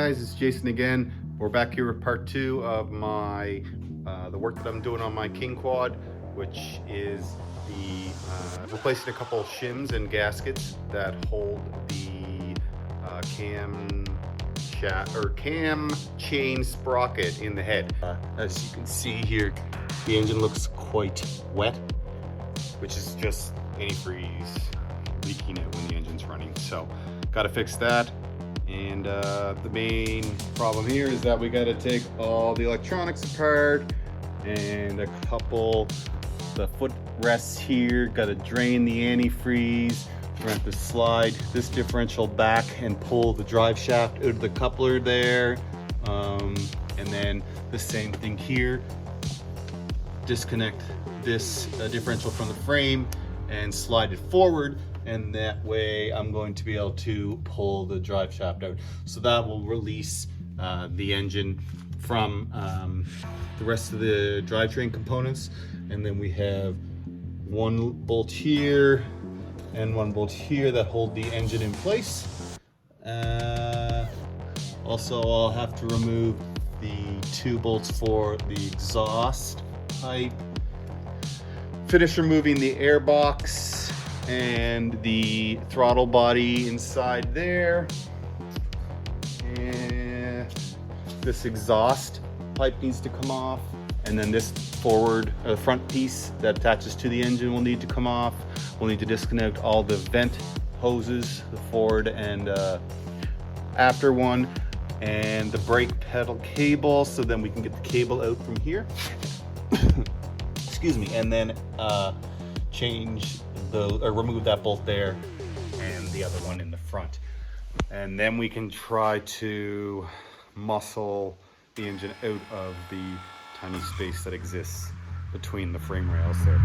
guys, it's Jason again. We're back here with part 2 of my the work that I'm doing on my KingQuad, which is the replacing a couple shims and gaskets that hold the cam chain sprocket in the head. As you can see here, the engine looks quite wet, which is just antifreeze leaking out when the engine's running. So got to fix that. And the main problem here is that we got to take all the electronics apart and a couple, the foot rests here, got to drain the antifreeze. We're going to have to slide this differential back and pull the drive shaft out of the coupler there. And then the same thing here, disconnect this differential from the frame and slide it forward, and that way I'm going to be able to pull the drive shaft out. So that will release the engine from the rest of the drivetrain components. And then we have one bolt here and one bolt here that hold the engine in place. Also, I'll have to remove the 2 bolts for the exhaust pipe. Finish removing the air box and the throttle body inside there. And this exhaust pipe needs to come off. And then this front piece that attaches to the engine will need to come off. We'll need to disconnect all the vent hoses, the forward and after one, and the brake pedal cable, so then we can get the cable out from here. Excuse me. And then remove that bolt there and the other one in the front. And then we can try to muscle the engine out of the tiny space that exists between the frame rails there.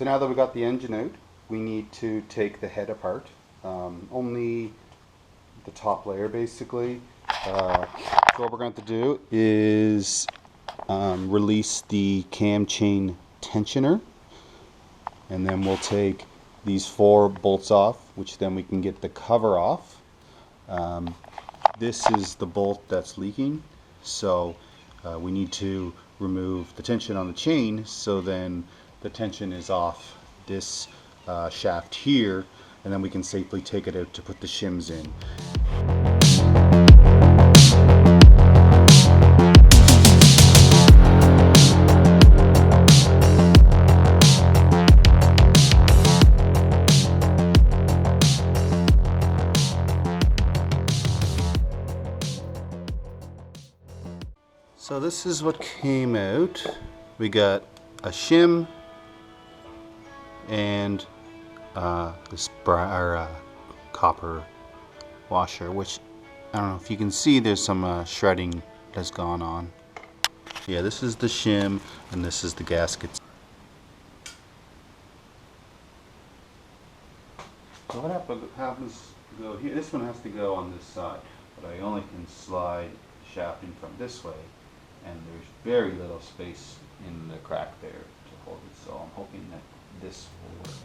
So now that we got the engine out, we need to take the head apart. Only the top layer basically. So what we're going to do is release the cam chain tensioner, and then we'll take these 4 bolts off, which then we can get the cover off. This is the bolt that's leaking, so we need to remove the tension on the chain, so then the tension is off this shaft here, and then we can safely take it out to put the shims in. So this is what came out. We got a shim and this copper washer, which I don't know if you can see, there's some shredding that's gone on. Yeah, this is the shim and this is the gaskets. So what happens to go here? This one has to go on this side, but I only can slide the shaft in from this way, and there's very little space in the crack there to hold it, so I'm hoping that this will work.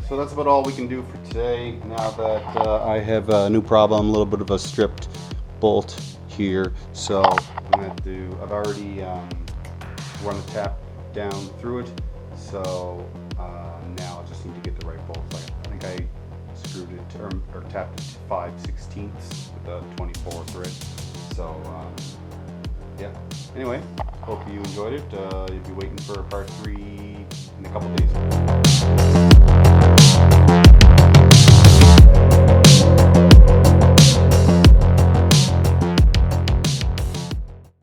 So that's about all we can do for today. Now that I have a new problem, a little bit of a stripped bolt here. So I'm going to do, I've already run a tap down through it. So now I just need to get the right bolt. I think I screwed it or tapped it to 5/16 with a 24 thread. So yeah, anyway, hope you enjoyed it. You'll be waiting for part 3 in a couple days.